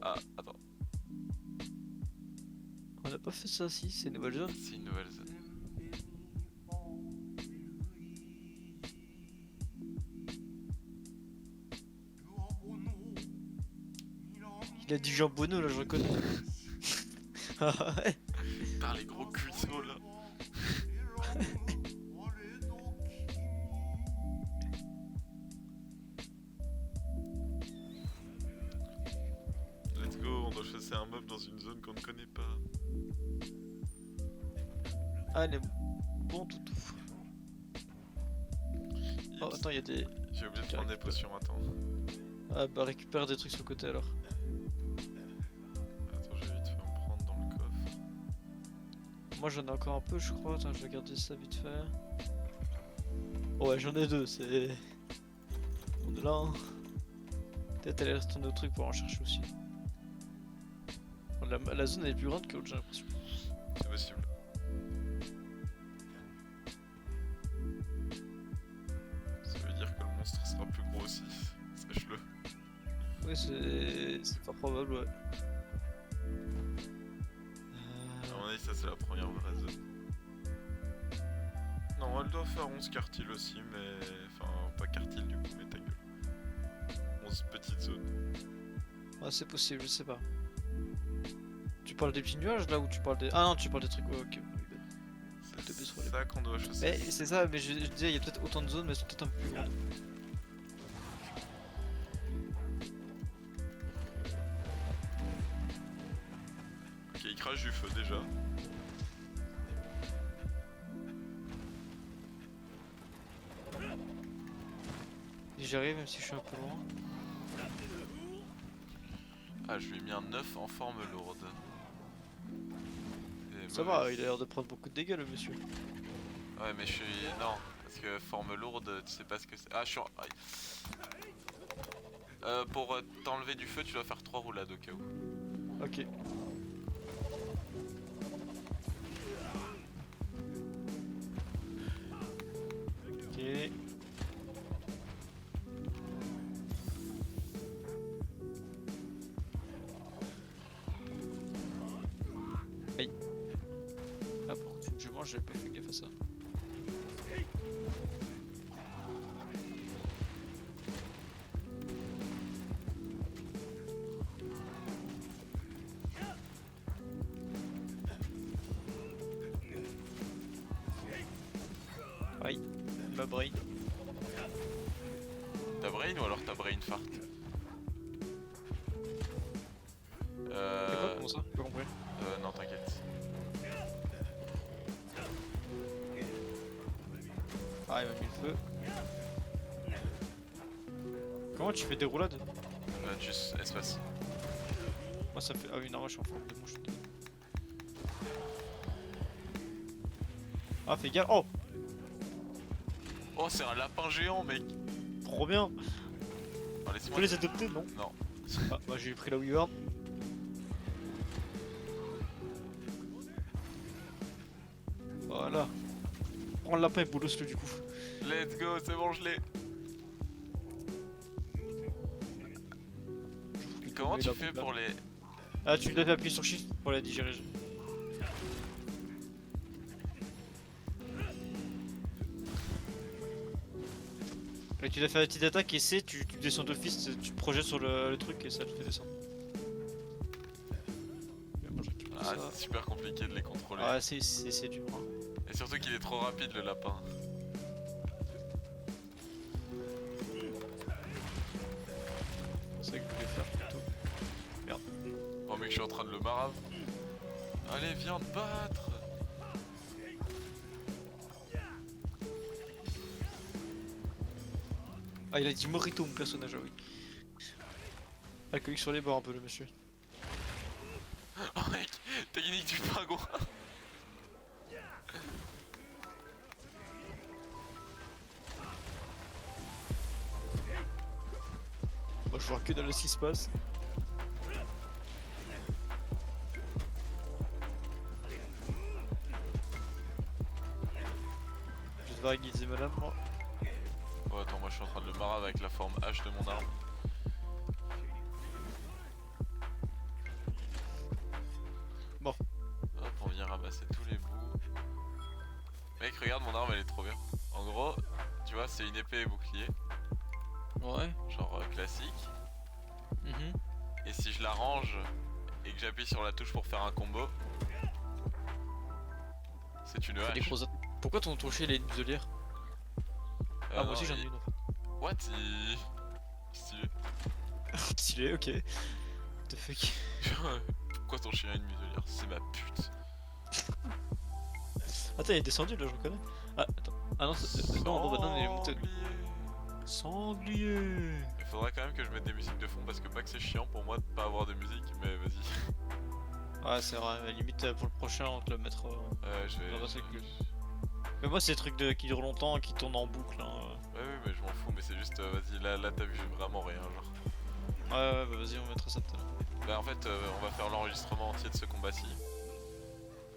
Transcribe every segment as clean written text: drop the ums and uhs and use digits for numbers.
Ah, attends, On a pas fait ça si, c'est une nouvelle zone. c'est une nouvelle zone. Il a dit jambonneau là, je reconnais. Ah ouais. Putain, les gros cuissots là. Let's go, on doit chasser un mob dans une zone qu'on ne connaît pas. Allez, bon toutou. Oh Oups, attends, il y a des... j'ai oublié de prendre des potions, attends. Ah bah récupère des trucs sur le côté alors. Attends, j'ai vite fait me prendre dans le coffre. Moi j'en ai encore un peu je crois, attends je vais garder ça vite fait. Ouais j'en ai deux, c'est... On est là hein. Peut-être aller retourner au truc pour en chercher aussi. Bon, la zone elle est plus grande que l'autre j'ai l'impression. C'est possible. Ça veut dire que le monstre sera plus gros aussi. Sache-le. Oui c'est pas probable ouais. À mon avis, ça c'est la première vraie zone. Non, elle doit faire 11 quartiles aussi, mais... Enfin, pas quartiles du coup, mais ta gueule. 11 petites zones. Ouais c'est possible, je sais pas. Tu parles des petits nuages là ou tu parles des... Ah non tu parles des trucs, ouais, ok. C'est baisse sur les- ça qu'on doit chasser. Mais c'est ça, mais je disais il y a peut-être autant de zones mais elles sont peut-être un peu plus grandes. Ok, il crache du feu déjà. Et j'y arrive même si je suis un peu loin. Ah, je lui ai mis un 9 en forme lourde. Et Ça va, il a l'air de prendre beaucoup de dégâts le monsieur. Ouais, mais je suis... Non, parce que forme lourde, tu sais pas ce que c'est. Ah, je suis en... Aïe. Pour t'enlever du feu, tu dois faire 3 roulades au cas où. Ok. Ok. Aïe. Ah pour que je mange, j'avais pas fait gaffe à ça. Aïe, ma brain. Ta brain ou alors ta brain fart? C'est quoi, comment ça? J'ai pas compris. Non, t'inquiète. Ah, il m'a mis le feu. Comment tu fais des roulades? Juste espace. Moi ça fait... Ah oui, non, moi je suis en forme de mouche. Ah, fais gaffe. Oh! Oh, c'est un lapin géant, mec! Trop bien! Oh, laisse-moi... Faut les adopter, non? Non. Ah, bah j'ai pris la wyvern. Voilà. Prends le lapin et boulosse-le du coup. Let's go, c'est bon, je l'ai! Comment tu fais pour les... Ah, tu dois appuyer sur Shift pour la digérer. Et tu dois faire une petite attaque et C, tu descends d'office, tu te projettes sur le truc et ça te fait descendre. Moi, je récupère Ah, ça. c'est super compliqué de les contrôler. Ah, c'est dur. Hein. Et surtout qu'il est trop rapide, le lapin. C'est ça que je voulais faire plutôt. Merde. Oh mec, je suis en train de le marave. Allez, viens te battre! Ah, il a dit Morito, mon personnage, ah oui. Alcoolique sur les bords un peu, le monsieur. Oh mec, technique du pingouin! Moi, je vois que dans ce qui se passe. Je vais devoir aiguiser madame, moi. Oh attends, moi je suis en train de le marave avec la forme H de mon arme. regarde mon arme, elle est trop bien. En gros, tu vois, c'est une épée et bouclier, Ouais. genre classique. Mhm. Et si je la range et que j'appuie sur la touche pour faire un combo, c'est une Fais des hache. grosses attaques. Pourquoi ton toucher il est une muselière? Ah, moi non, aussi j'en ai une en fait. What? Stylé. Stylé, ok. What the fuck. Pourquoi ton chien a une muselière? C'est ma pute. Attends, il est descendu là, je reconnais. Ah, attends. Ah non, non, bah non, il est monté. Sanglier. Sanglier. Il faudrait quand même que je mette des musiques de fond parce que pas que c'est chiant pour moi de pas avoir de musique, mais vas-y. Ouais, c'est vrai, mais limite pour le prochain, on te le mettra. Je vais. Non, bah, c'est cool. Mais moi, c'est des trucs qui durent longtemps, qui tournent en boucle. Hein. Ouais, mais je m'en fous, mais c'est juste, vas-y, là t'as vu vraiment rien, genre. Ouais, bah vas-y, on mettra ça tout à l'heure. Bah, en fait, on va faire l'enregistrement entier de ce combat-ci.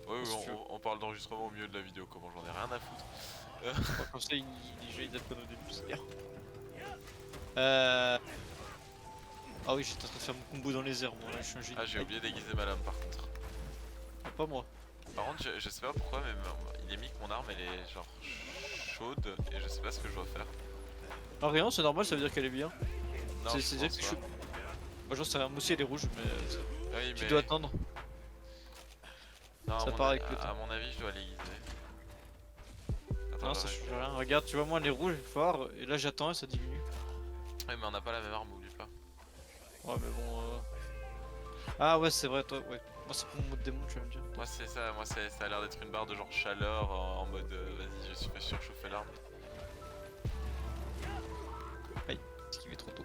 Oui, Si tu veux. on parle d'enregistrement au milieu de la vidéo, comment j'en ai rien à foutre. Ouais, comme ça, il zappe pas nos débuts, c'est bien. Ah oui, j'étais en train de faire mon combo dans les airs, moi là, je suis un génie. Ah, j'ai oublié d'aiguiser ma lame par contre. Ah, pas moi. Par contre, je sais pas pourquoi, mais il est mis que mon arme elle est genre chaude et je sais pas ce que je dois faire. Ah, rien, c'est normal, ça veut dire qu'elle est bien. Non, C'est je dire pense que je pas. suis. Moi, j'en sais rien, moi aussi elle est rouge, mais Oui, tu mais... dois attendre. Non, ça part avec le temps. à mon avis, je dois l'aiguiser. Attends, Non, ça change rien. Regarde, tu vois, moi elle est rouge, fort, et là j'attends et ça diminue. Ouais, mais on n'a pas la même arme, oublie pas. Ouais, mais bon. Ah, ouais, c'est vrai, toi, ouais. Moi, c'est pour mon mode démon, tu vas me dire. Moi, c'est ça, ça a l'air d'être une barre de genre chaleur en mode vas-y, je suis fait surchauffer l'arme. Esquiver trop tôt.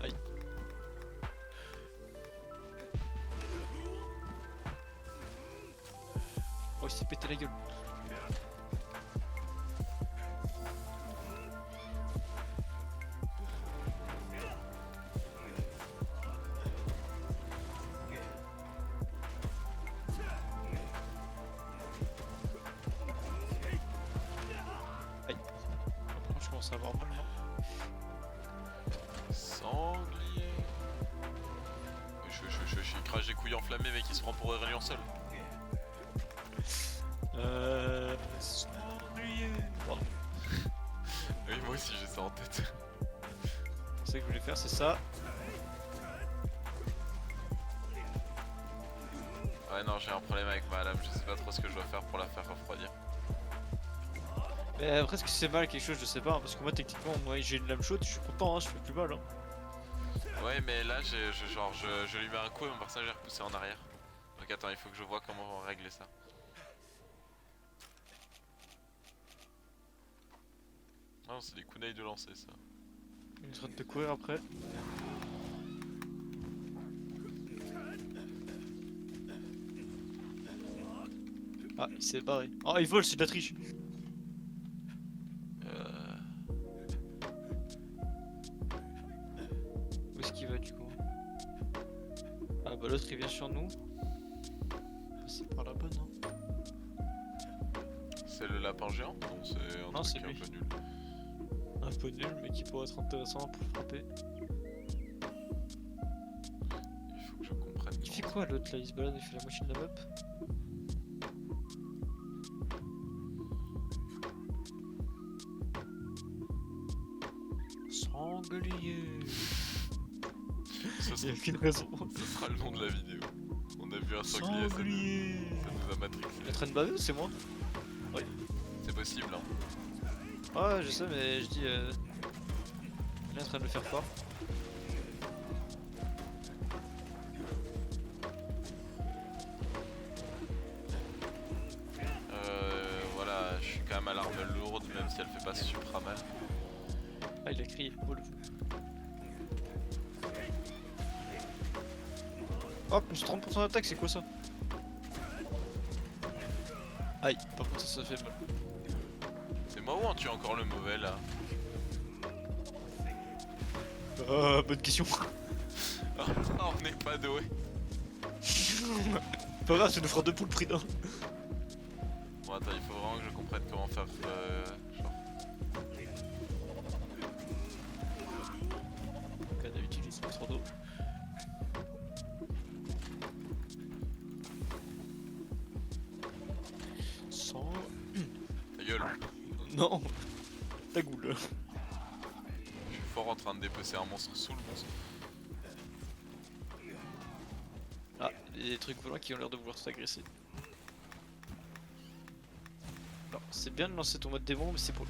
Aïe. Oh, il s'est pété la gueule. Aïe. Maintenant, je commence à avoir mal, non? Sanglier. Je crache des couilles enflammées, mec, il se prend pour Aurélien seul. Sanglier. Pardon. Oui, moi aussi j'ai ça en tête. C'est ça que je voulais faire, c'est ça. Ouais, non, j'ai un problème avec ma lame, je sais pas trop ce que je dois faire pour la faire refroidir. Mais après, est-ce que c'est mal quelque chose? Je sais pas, hein, parce que moi, techniquement, moi j'ai une lame chaude, je suis content, hein, je fais plus mal. Hein. Ouais, mais là, je lui mets un coup et mon personnage est repoussé en arrière. Donc attends, il faut que je vois comment régler ça. Non, c'est des kunai de lancer ça. Il est en train de te courir après. Ah, il s'est barré. Oh, il vole, c'est de la triche. Où est-ce qu'il va du coup? Ah bah l'autre il vient sur nous. C'est par là-bas, non? C'est le lapin géant? Non, c'est un Non, truc c'est un lui. peu nul. Un peu nul, mais qui pourrait être intéressant pour frapper. Il faut que je comprenne. Il fait quoi l'autre là? Il se balade, il fait la moitié de la map. Sanglier. Ça Il y a sera, aucune raison. ça sera le nom de la vidéo. On a vu un sanglier, Sanglier. ça nous a matrixé. Il est en train de baver ou c'est moi? C'est possible, hein. Ouais, je sais, mais je dis. Il est en train de le faire fort. Voilà, je suis quand même à l'arme lourde, même si elle fait pas supra mal. Ah, il a crié. Oh, le fou. Hop, plus 30% d'attaque, c'est quoi ça? Aïe, par contre ça fait mal. C'est moi ou tu es encore le mauvais là? Bonne question. Ah, on n'est pas doué. Pas grave, ça nous fera deux pour le prix d'un. Bon, attends, il faut vraiment que je comprenne comment faire. Genre. Ok, d'habitude, ils sont trop d'eau. gueule. Non, ta goule. Je suis fort en train de dépecer un monstre sous le monstre. Ah, il y a des trucs volants qui ont l'air de vouloir t'agresser. Alors, c'est bien de lancer ton mode démon, mais c'est pour...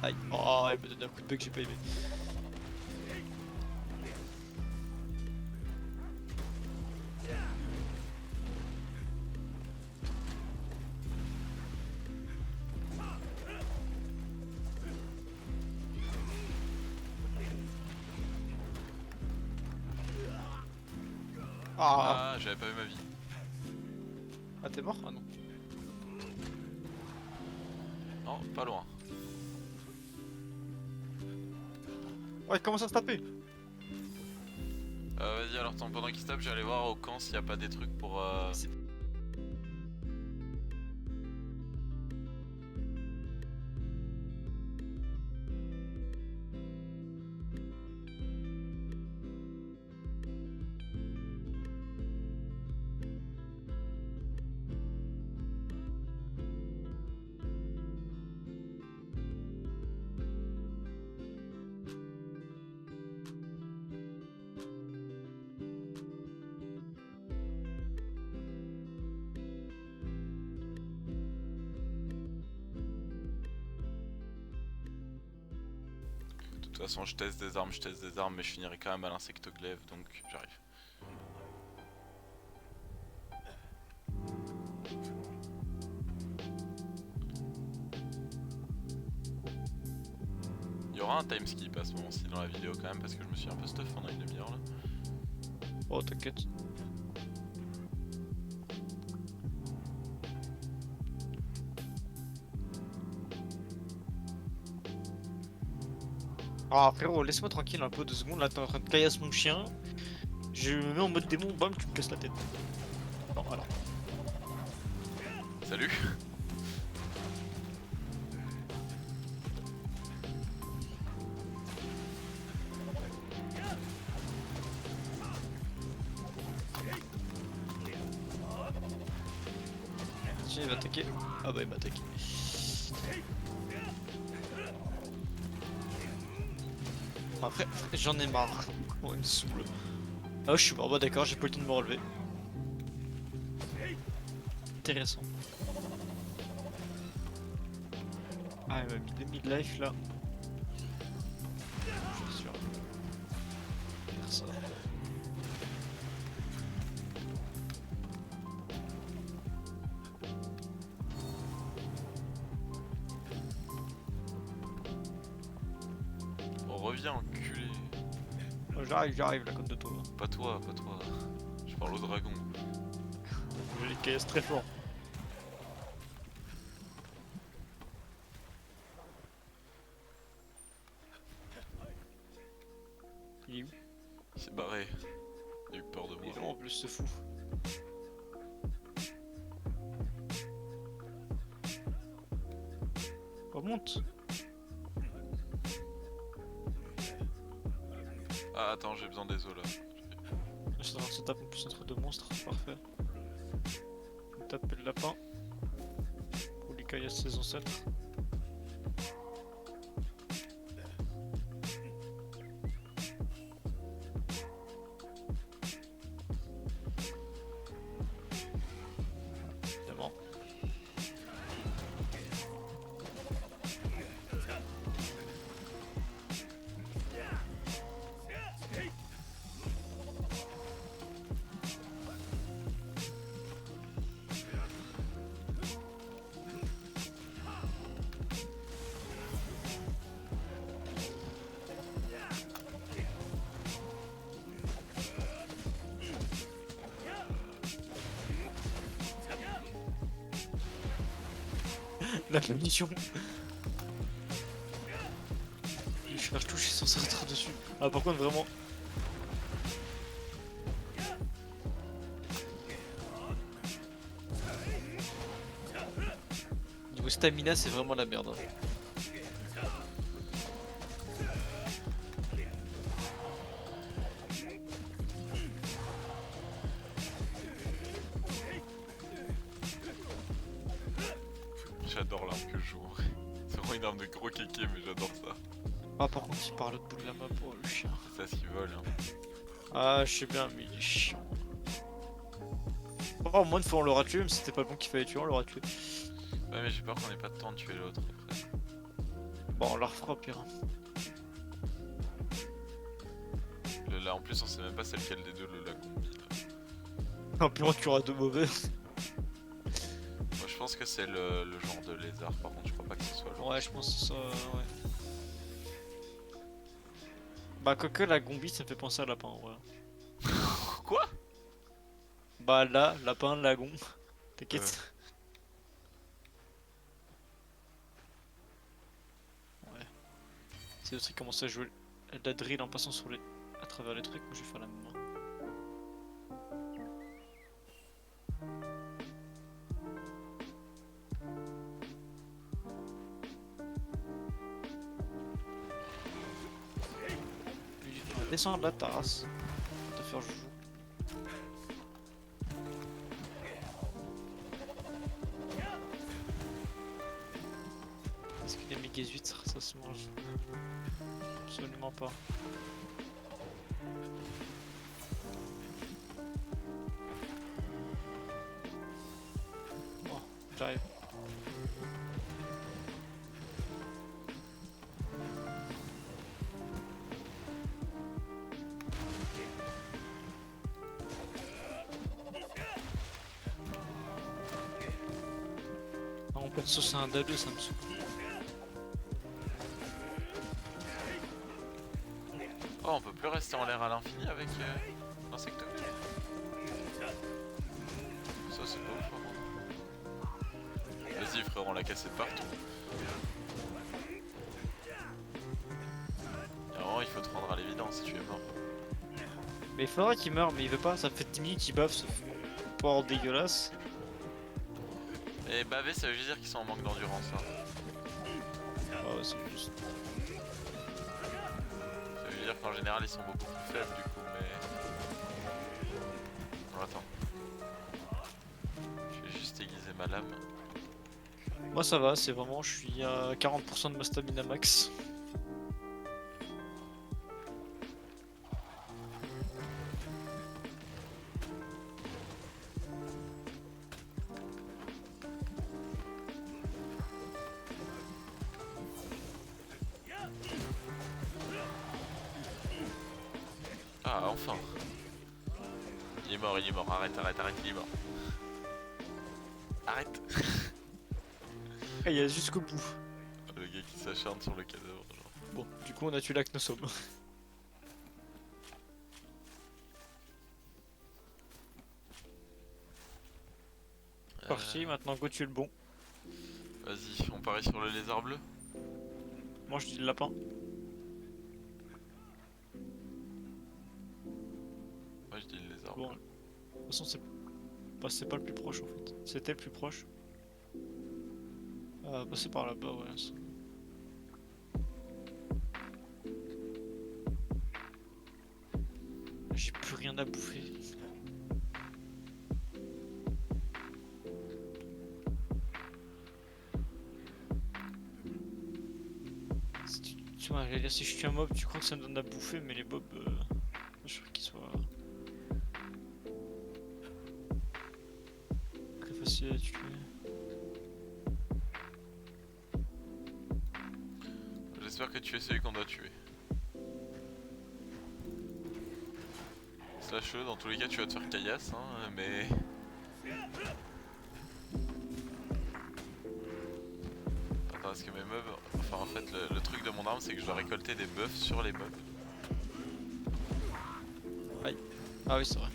Aïe, oh, il m'a donné un coup de bug que j'ai pas aimé. Ah, Ah, j'avais pas vu ma vie. ah t'es mort? Ah non. Non, pas loin. Ouais, comment ça se taper? Vas-y, alors attends, pendant qu'il se tape, j'allais voir au camp s'il y a pas des trucs pour... C'est- De toute façon, je teste des armes, mais je finirai quand même à l'insectoglaive, donc j'arrive. Il y aura un time skip à ce moment-ci dans la vidéo quand même, parce que je me suis un peu stuff pendant une demi-heure là. Oh, t'inquiète. Ah frérot, laisse-moi tranquille un peu 2 secondes, là t'es en train de caillasse mon chien. Je me mets en mode démon, bam, tu me casses la tête. Non, alors. Salut. Tiens, il va attaquer. Ah bah il m'a attaqué. Après, j'en ai marre. Bon, il me saoule. Ah, je suis mort, bah d'accord, j'ai pas le temps de me relever. Intéressant. Ah, il m'a mis 2000 life là. Je suis sûr. Faire ça. On revient, enculé. Oh, j'arrive, la côte de toi. Pas toi, pas toi. Je parle au dragon. Je les caisse très fort. Il est où? Il s'est barré. Il a eu peur de moi. Il est long en plus, ce fou. Remonte. Ah, attends, j'ai besoin des os là. Je suis en train de se taper en plus entre 2 monstres, parfait. On tape le lapin. Pour les caillasses ses ancêtres. Évidemment. La punition. Je cherche tout, je suis censé rentrer dessus. Ah par contre vraiment. Niveau stamina c'est vraiment la merde. j'adore l'arme que je joue. C'est vraiment une arme de gros kéké, mais j'adore ça. Ah, par contre, il part à l'autre bout de la map, oh le chien. C'est ça ce qui vole. Hein. Ah, je sais bien, mais il est chiant. Oh, au moins une fois on l'aura tué, même si c'était pas le bon qu'il fallait tuer, on l'aura tué. Ouais, mais j'ai peur qu'on ait pas de temps de tuer l'autre après. Bon, on la refera au pire. Là en plus, on sait même pas c'est lequel des deux le combi. En plus, on tuera deux mauvais. Moi, je pense que c'est le genre de lézard, par contre, je crois pas que ce soit le. Ouais, je pense que c'est ça, ouais. Bah, quoique la gombi, ça me fait penser à lapin, ouais. Quoi? Bah, là, lapin, lagon. T'inquiète. Ouais. C'est le truc qui commence à jouer la drill en passant sur les... à travers les trucs, moi je vais faire la même. On va descendre de la terrasse. Te faire joujou. Est-ce qu'il y a mes huîtres, ça se mange? Absolument pas. Bon, j'arrive. On peut saucer un dado, ça me saoule. Oh, on peut plus rester en l'air à l'infini avec l'insectoville. Ça, c'est pas ouf, hein. Vas-y, frérot, on l'a cassé de partout. Et vraiment, il faut te rendre à l'évidence si tu es mort. Mais il faudra qu'il meure, mais il veut pas, ça fait 10 minutes qu'il baffe ce porc dégueulasse. Et baver, ça veut juste dire qu'ils sont en manque d'endurance. Hein. Ah ouais, c'est juste. Ça veut dire qu'en général, ils sont beaucoup plus faibles du coup, mais. Non, attends. Je vais juste aiguiser ma lame. Moi ça va, c'est vraiment, je suis à 40% de ma stamina max. Ah, enfin. Il est mort, arrête, arrête, arrête, il est mort. Arrête. Ah, il y a jusqu'au bout. Le gars qui s'acharne sur le cadavre, genre. Bon, du coup on a tué la Knossom. Parti, maintenant go tuer le bon. Vas-y, on parie sur le lézard bleu. Moi je dis le lapin. Moi je dis le lézard Bon, bleu. de toute façon c'est pas le plus proche en fait. C'était le plus proche. Passer par là-bas, ouais. J'ai plus rien à bouffer. Tu vois, j'allais dire, si je tue un mob, tu crois que ça me donne à bouffer, mais les mobs, je crois qu'ils soient très faciles à tuer. J'espère que tu es celui qu'on doit tuer. Slash dans tous les cas tu vas te faire caillasse, hein, mais... Attends, parce que mes mobs... Enfin en fait le truc de mon arme c'est que je dois récolter des buffs sur les mobs. Aïe. Ah oui c'est vrai.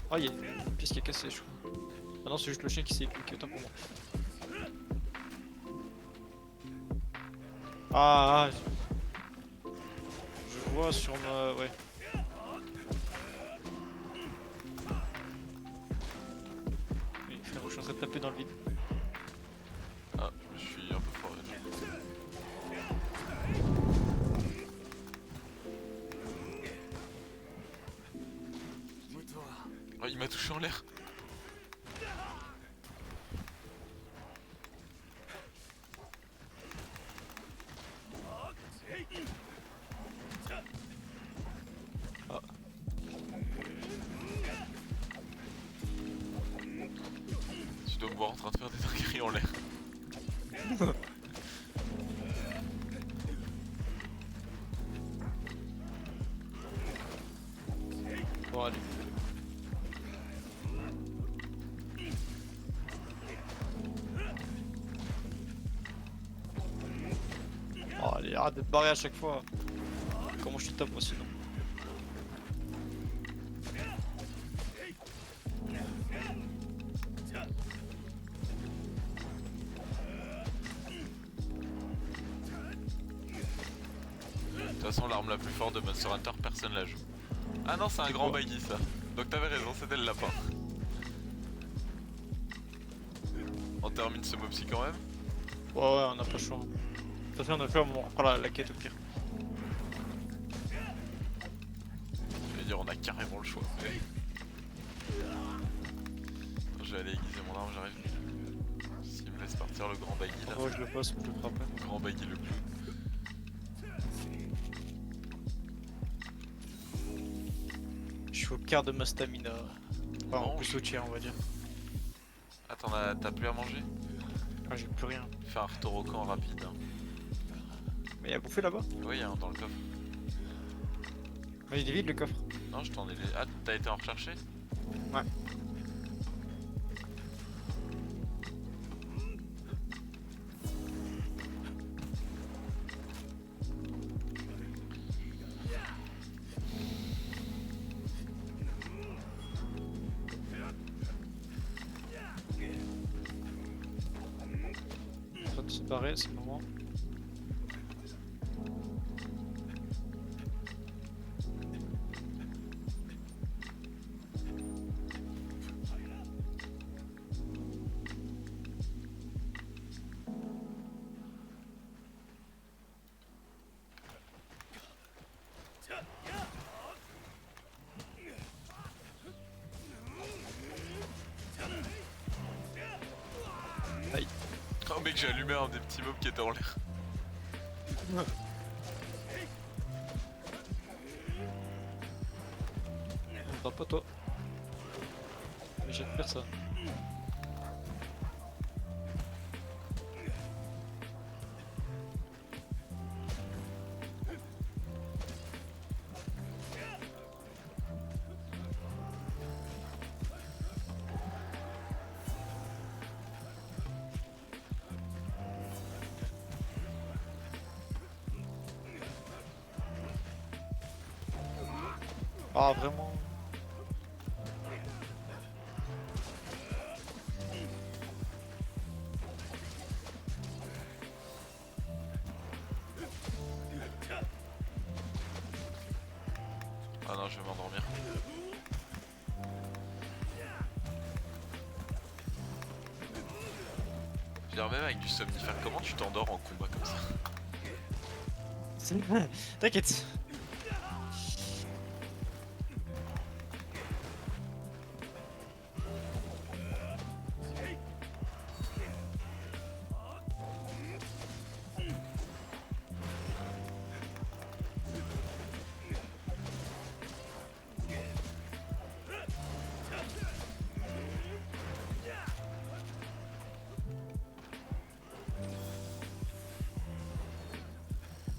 Ah, il y a une pièce qui est cassée, je crois. Ah non, c'est juste le chien qui s'est écouté, autant pour moi. Ah, je vois sur ma... ouais. Oui, frérot, je suis en train de taper dans le vide. Ah, je suis un peu fort. Oh, il m'a touché en l'air. Ah. Tu dois me voir en train de faire des dingueries en l'air. Bon, allez. Oh, allez, arrête de te barrer à chaque fois. Comment je te tape moi sinon? De toute façon, l'arme la plus forte de Monster Hunter, personne la joue. Ah non, c'est un grand baggy ça. Donc t'avais raison, c'était le lapin. On termine ce mopsy quand même. Ouais, ouais, on n'a pas le choix. De toute façon, on a fait on prend la quête au pire. Je vais dire, on a carrément le choix. Attends, je vais aller aiguiser mon arme, j'arrive. S'il me laisse partir le grand baggy là. Ouais, je le passe, je le ferai après. Grand baggy le clown. Je suis au quart de ma stamina. Enfin, en Mange. plus au tiers, on va dire. Attends, t'as plus à manger? Ah, j'ai plus rien. Fais un retour au camp rapide. Hein. Mais y'a bouffé là-bas? Oui, hein, dans le coffre. Mais il est vide le coffre. Non, je t'en ai... Ah, t'as été en rechercher? Ouais. En train de se barrer, c'est le moment. Aïe. Oh mec, j'ai allumé un des petits mobs qui était en l'air. On va pas toi. Mais j'ai personne. Ah vraiment? Ah non, je vais m'endormir. Je veux dire, même avec du somnifère, comment tu t'endors en combat comme ça? T'inquiète.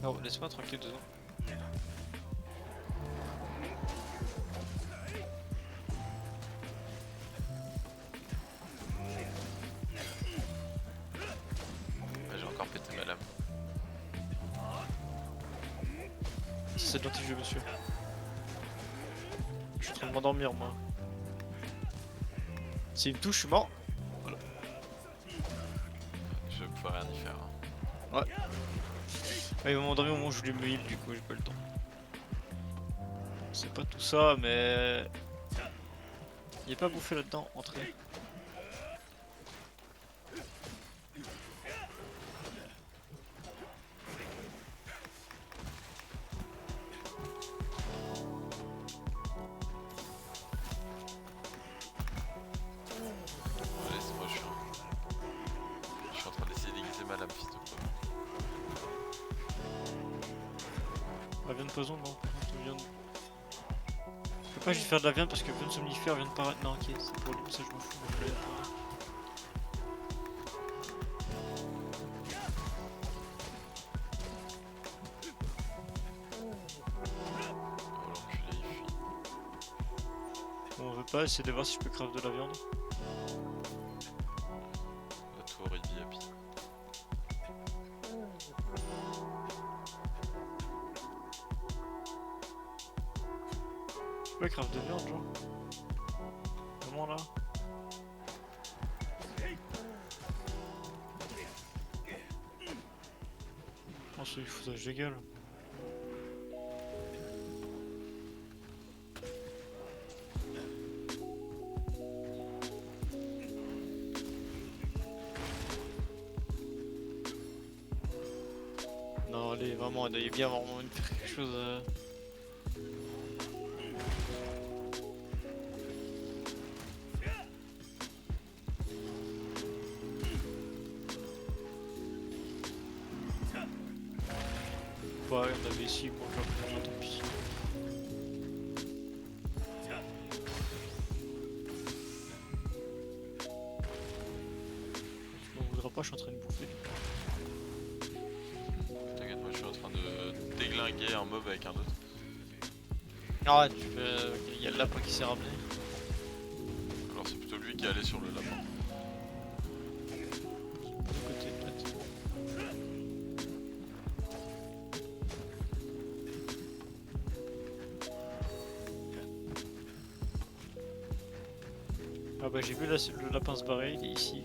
Non, laisse-moi tranquille dedans. J'ai encore pété ma lame. C'est gentil jeu, monsieur. Je suis en train de m'endormir, moi. S'il me touche, je suis mort. Je vais pouvoir rien y faire. Hein. Ouais, il va m'endormir au moment où je voulais me heal, du coup, j'ai pas le temps. C'est pas tout ça, mais. Il est pas bouffé là-dedans, entrez. poison, non, par contre, viande. Je peux pas juste faire de la viande parce que viande somnifère vient de paraître. Non, ok, c'est pour lui, ça je m'en fous. Moi, je voulais attendre. Oh l'enculé, il fuit. Bon, on veut pas essayer de voir si je peux craft de la viande. À toi, Rivi, Happy. Je peux pas craft de viande, genre. Comment là? Oh, c'est du foutage de gueule. Non, allez, vraiment, il doit y bien avoir moyen de faire quelque chose. Ouais, on avait ici, bon, genre, tant pis. Tu m'en voudras pas, je suis en train de bouffer. T'inquiète, moi je suis en train de déglinguer un mob avec un autre. Ah ouais, tu peux. Il y a le lapin qui s'est ramené. Alors c'est plutôt lui qui est allé sur le lapin. De côté, peut-être. Ah bah j'ai vu le lapin se barrer, il est ici.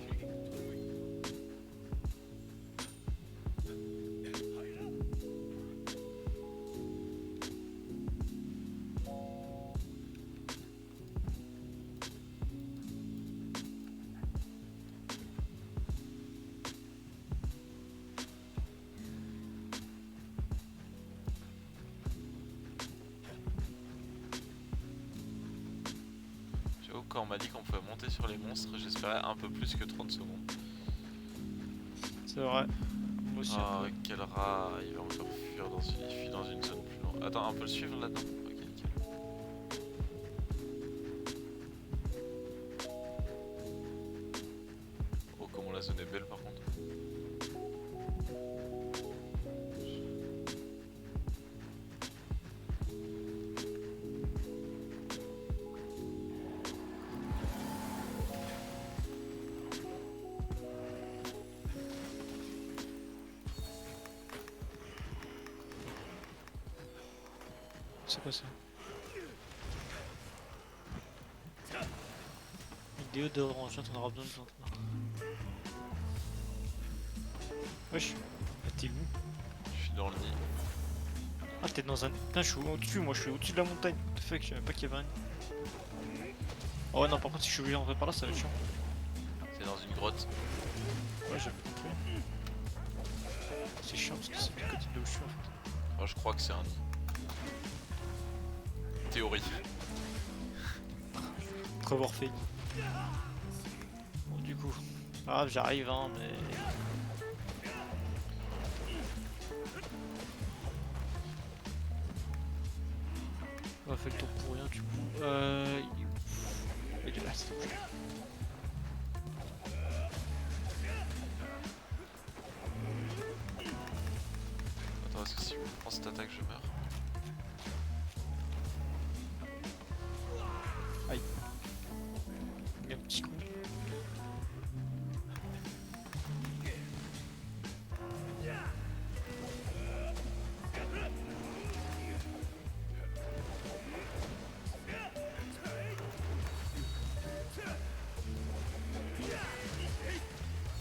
J'avoue, quand on m'a dit qu'on pouvait monter sur les monstres, j'espérais un peu plus que 30 secondes. C'est vrai. Moi aussi. Ah, quel rat, il va encore fuir il fuit dans une zone plus loin. Attends, on peut le suivre là-dedans? Ok, nickel. Oh, comment la zone est belle par contre. C'est quoi ça? Vidéo d'orange, on aura besoin de plantes. Wesh, ah, t'es où? Je suis dans le nid. Ah, t'es dans un. Putain, je suis au-dessus, moi je suis au-dessus de la montagne. What the fuck, je savais pas qu'il y avait un. Oh ouais, non, par contre, si je suis obligé d'entrer par là, ça va être chiant. C'est dans une grotte. Ouais, j'avais compris. C'est chiant parce que c'est du côté de là où je suis en fait. Moi je crois que c'est un nid. Théorie. Après avoir fait. Bon, du coup. Ah, j'arrive, hein, mais. On a fait le tour pour rien, du coup. Il est là, c'est bon. Attends, est-ce que si je prends cette attaque, je meurs? Aïe. Il y a un petit coup.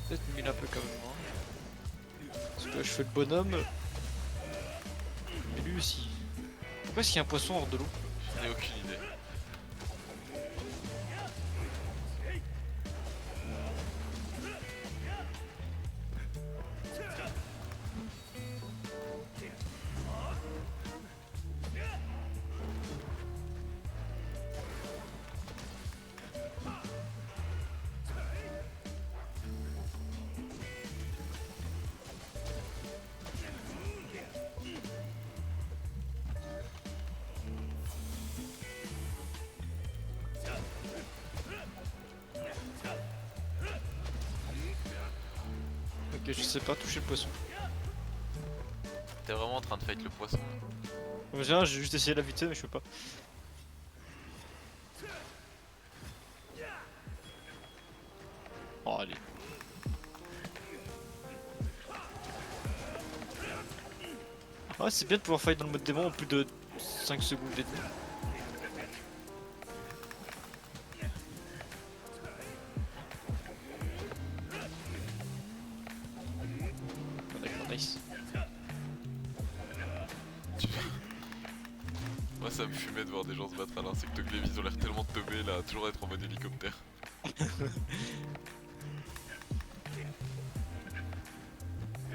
Peut-être mille un peu comme moi. Parce que là je fais le bonhomme. Mais lui aussi. Pourquoi est-ce qu'il y a un poisson hors de l'eau? Je n'ai aucune idée. Et je sais pas toucher le poisson. T'es vraiment en train de fight le poisson. En général, j'ai juste essayé la vitesse, mais je peux pas. Oh, allez. Ouais, c'est bien de pouvoir fight dans le mode démon en plus de 5 secondes et demie. D'accord, nice. Moi ça me fumait de voir des gens se battre à l'insecte glaive, ils ont l'air tellement teubés là, à toujours être en mode hélicoptère.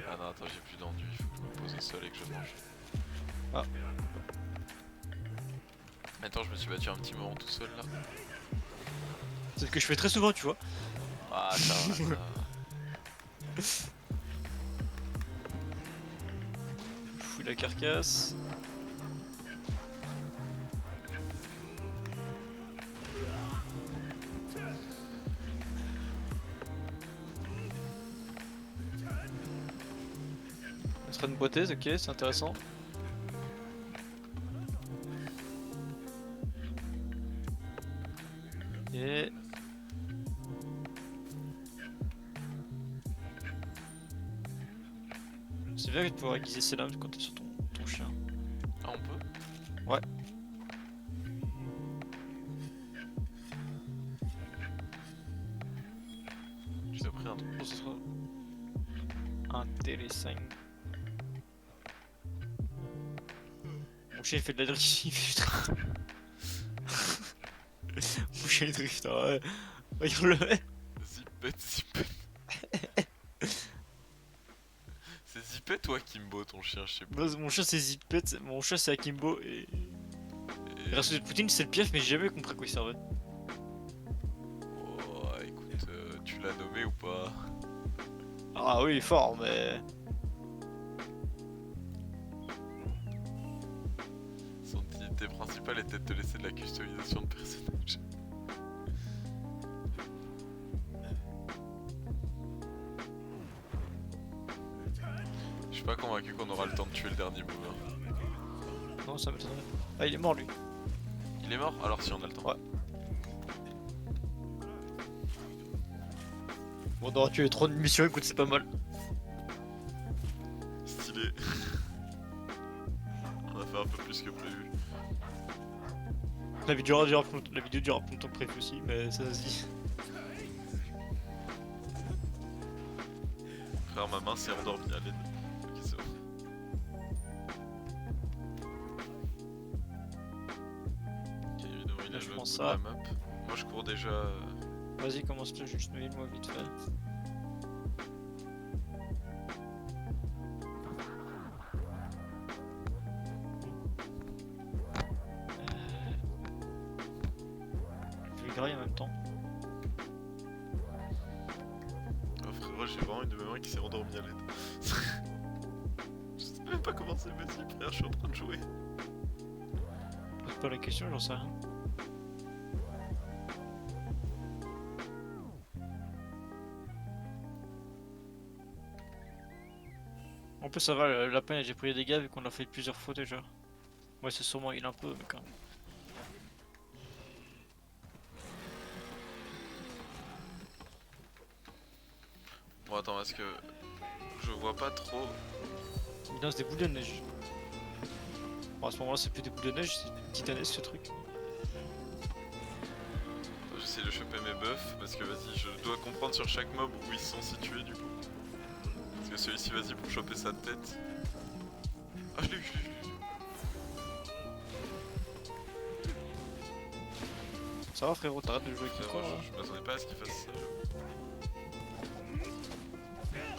Ah non attends, j'ai plus d'enduit, il faut que je me pose au sol et que je mange. Ah. Attends, je me suis battu un petit moment tout seul là. C'est ce que je fais très souvent, tu vois. Ah ça va, ça va. Fouille la carcasse. On sera une boiteuse, ok, c'est intéressant. Et... c'est bien de pouvoir aiguiser ses lames quand t'es sur ton chien. Ah on peut? Ouais. J'ai appris un truc. Bon, ce sera intéressant. Mon chien il fait de la drift, il fait du drift. Mon chien il drift, hein, ouais. Regarde-le. Zippet, Zippet. C'est Zippet ou Akimbo ton chien, je sais pas. Mon chat c'est Zippet, mon chat c'est Akimbo et... Rasputin de Poutine c'est le piaf mais j'ai jamais compris à quoi il servait. Oh écoute, tu l'as nommé ou pas? Ah oui, fort mais... Son utilité principale était de te laisser de la customisation de personnage. Je suis pas convaincu qu'on aura le temps de tuer le dernier mover. Non ça m'étonnerait. Ah il est mort lui. Il est mort? Alors si on a le temps. Ouais. Bon d'avoir tué 3 missions, écoute c'est pas mal. Stylé. On a fait un peu plus que prévu. La vidéo durera plus longtemps que prévu aussi, mais ça aussi. Frère, ma main s'est endormie à l'aide. Ok, c'est bon. Ok, évidemment, il a Je le prends bout de ça. la map. Moi, je cours déjà. Vas-y commence le juste me moi vite fait. Je vais grailler en même temps. Oh, frérot, j'ai vraiment une de mes mains qui s'est endormie à l'aide. Je sais même pas comment c'est possible, frère, je suis en train de jouer. Pose pas la question, j'en sais rien. En plus ça va, le lapin il a déjà pris des dégâts vu qu'on l'a fait plusieurs fois déjà. Ouais c'est sûrement il un peu mais quand même. Bon, attends, parce que je vois pas trop. Il lance des boules de neige. Bon à ce moment là c'est plus des boules de neige, c'est titanesque ce truc. J'essaie de choper mes buffs parce que vas-y, je dois comprendre sur chaque mob où ils sont situés du coup. Parce que celui-ci, vas-y, pour choper sa tête. Ah, je l'ai eu, je l'ai eu. Ça va frérot, t'arrêtes de jouer avec Frérot, toi là. je m'attendais pas à ce qu'il fasse ça.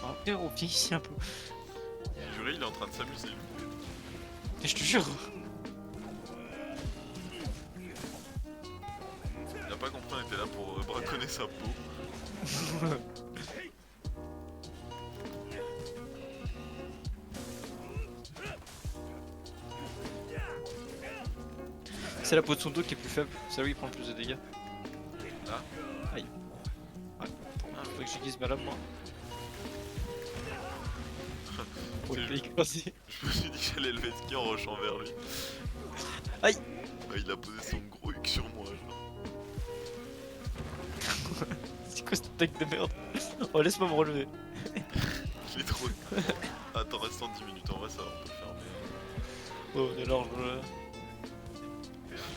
Ah frérot, viens ici un peu. Juré, il est en train de s'amuser. Mais je te jure. Il a pas compris, on était là pour braconner sa peau. C'est la peau de son dos qui est plus faible, c'est là où il prend le plus de dégâts. Ah. Aïe. Ouais, faudrait que j'aiguise ma lame moi. Pour C'est le écraser. Je me suis dit que j'allais lever de ski en rushant vers lui. Aïe. Bah, il a posé son gros huc sur moi, genre. C'est quoi cette attaque de merde? Oh, laisse-moi me relever. Il est trop. Attends, restant 10 minutes, en vrai ça va, on peut le faire, mais. Oh, on est large.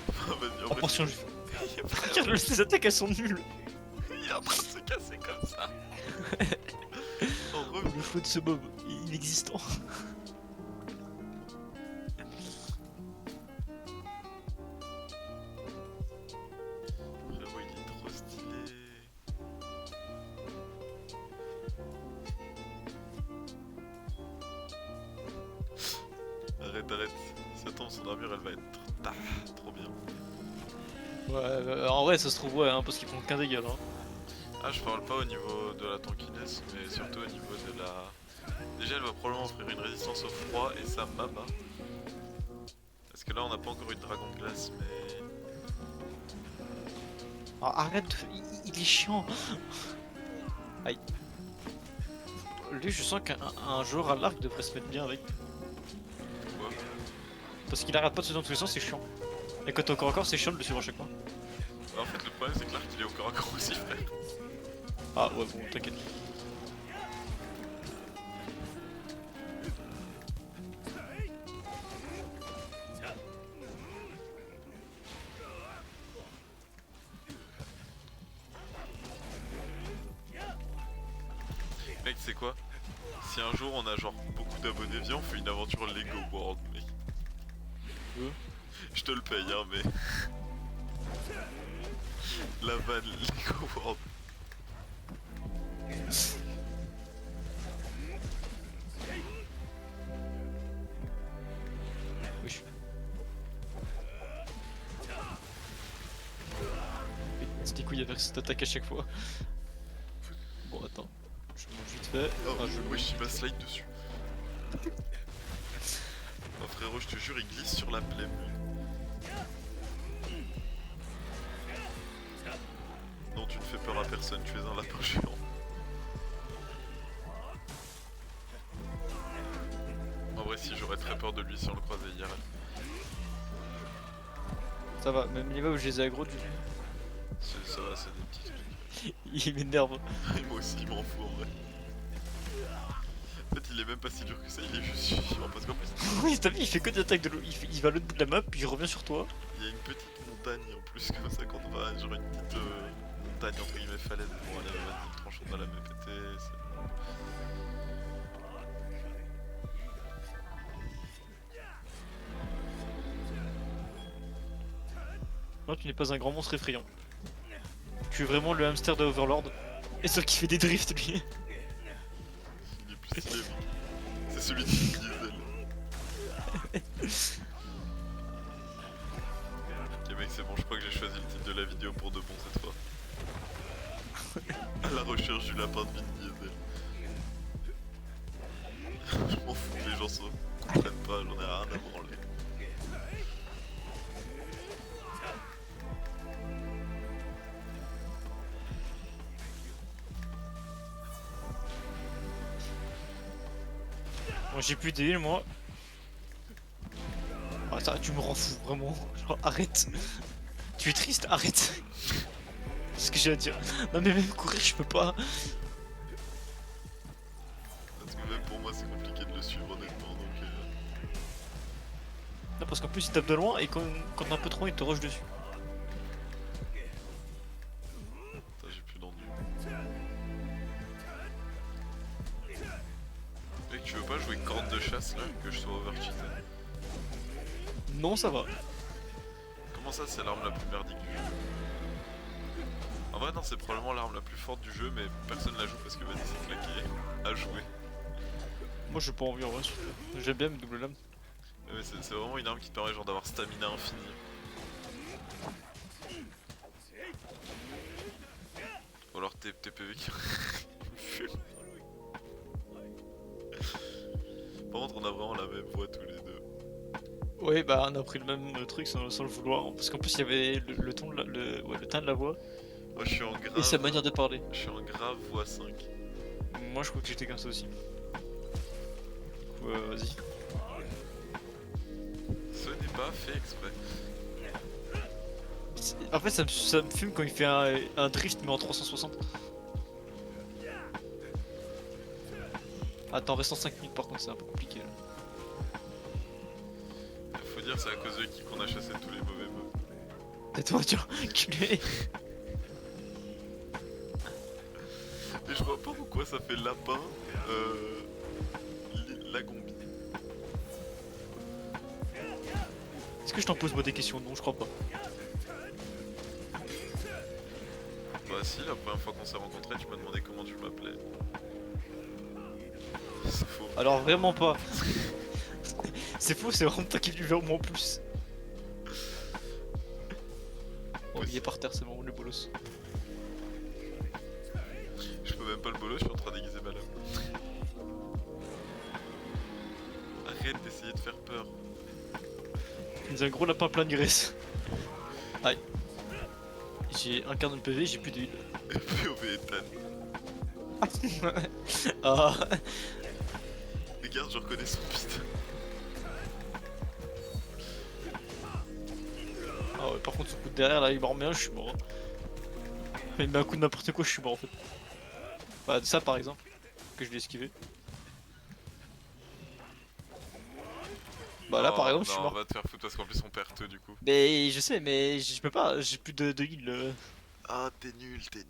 Ah, vas-y, en Oh, fait, portion, il est prêt, regarde, ces attaques elles sont nulles. il est en train de se casser comme ça. En re- Le feu de ce mob, inexistant. Frérot, il est trop stylé. Arrête, arrête. Si ça tombe son armure, elle va être trop bien. Ouais, en vrai, ça se trouve, ouais, hein, parce qu'ils font qu'un dégât là. Ah, je parle pas au niveau de la tankiness, mais surtout au niveau de la. Déjà, elle va probablement offrir une résistance au froid et ça m'abat. Parce que là, on n'a pas encore eu de dragon de glace, mais. Ah, arrête, il est chiant. Aïe. Lui, je sens qu'un joueur à l'arc devrait se mettre bien avec. Pourquoi? Parce qu'il arrête pas de se dans tous les sens, c'est chiant. Et quand t'es encore, c'est chiant de le suivre à chaque fois. Bah, en fait, le problème, c'est que l'arc il est au corps à corps aussi, frère. Ah, ouais, bon, t'inquiète. Mec, c'est quoi? Si un jour on a genre beaucoup d'abonnés, viens, on fait une aventure Lego World, mec. Je te le paye, hein, mais. La vanne Lego World. Oui. C'était couilles avec cette attaque à chaque fois. Bon, attends. Je mange vite fait. Oh, Ah, je wesh, il m'a slide dessus. Oh, frérot, je te jure, il glisse sur la plaie. Non, tu ne fais peur à personne, tu es un lapin géant. En vrai, si j'aurais très peur de lui si on le croisait hier. Ça va, même les mobs, je les ai aggro du Ça va, c'est des petits trucs. Il m'énerve. Et moi aussi, il m'en fout en vrai. En fait, il est même pas si dur que ça, il est juste suffisant parce qu'en plus, Oui, t'as vu, il fait que des attaques de l'eau. Il va à l'autre bout de la map, puis il revient sur toi. il y a une petite montagne en plus, comme ça, quand on va, genre une petite montagne entre guillemets falaise. Bon, allez, vas-y, tranche, on va la me péter. Non, tu n'es pas un grand monstre effrayant. Tu es vraiment le hamster de Overlord. Et sauf qu'il fait des drifts, lui. Il est plus stylé, mec. C'est celui de Diesel. Ok, mec, c'est bon, je crois que j'ai choisi le titre de la vidéo pour de bon cette fois. À la recherche du lapin de Vin Diesel. Je m'en fous que les gens comprennent pas, j'en ai rien à branler. Moi, j'ai plus d'heal, moi. Ah, ça, tu me rends fou, vraiment. Genre, arrête. Tu es triste, arrête. C'est ce que j'ai à dire. Non, mais même courir, je peux pas. Parce que même pour moi, c'est compliqué de le suivre honnêtement, donc. Non, parce qu'en plus, il tape de loin et quand t'es un peu trop, il te rush dessus. Putain, j'ai plus d'enduit. Mec, tu veux pas jouer corde de chasse là, que je sois overcheaté? Non, ça va. Comment ça, c'est l'arme la plus merdique du jeu? En vrai, non, c'est probablement l'arme la plus forte du jeu, mais personne la joue parce que vas-y, c'est claqué à jouer. Moi, j'ai pas envie en vrai. J'aime bien mes double lames. Mais c'est vraiment une arme qui te permet genre d'avoir stamina infini. Ou alors tes PV qui fument. Par contre, on a vraiment la même voix tous les deux. Ouais, bah, on a pris le même truc sans le vouloir. Parce qu'en plus, il y avait le ton de la, le teint de la voix Moi, je suis en grave. et sa manière de parler. Je suis en grave voix 5. Moi, je crois que j'étais comme ça aussi. Vas-y. Ce n'est pas fait exprès. En fait, ça me fume quand il fait un drift, mais en 360. Attends, restant 5 minutes par contre, c'est un peu compliqué là. Faut dire, c'est à cause de qui qu'on a chassé tous les mauvais mots. Tais-toi, tiens, culé. Mais je vois pas pourquoi ça fait lapin, la gombi. Est-ce que je t'en pose moi des questions? Non, je crois pas. Bah si, la première fois qu'on s'est rencontrés, tu m'as demandé comment tu m'appelais. C'est faux. Alors vraiment pas. C'est faux, c'est vraiment toi qui es venu vers moi en plus. Oh, il est par terre, c'est bon, le bolos. Je peux même pas le bolo, je suis en train d'aiguiser ma lame. Arrête d'essayer de faire peur. Il a un gros lapin plein de graisse. Aïe. J'ai un quart de PV, j'ai plus d'huile. POV Ethan. Ah. Regarde, je reconnais son putain. Ah ouais, par contre, ce coup de derrière là, il me remet un, je suis mort. Il me met un coup de n'importe quoi, je suis mort en fait. Bah, ça par exemple, que je l'ai esquivé. Bah là par exemple, je suis Non, mort. on va te faire foutre parce qu'en plus on perd tout du coup. Mais je sais, mais je peux pas, j'ai plus de heal. Ah, t'es nul, t'es nul.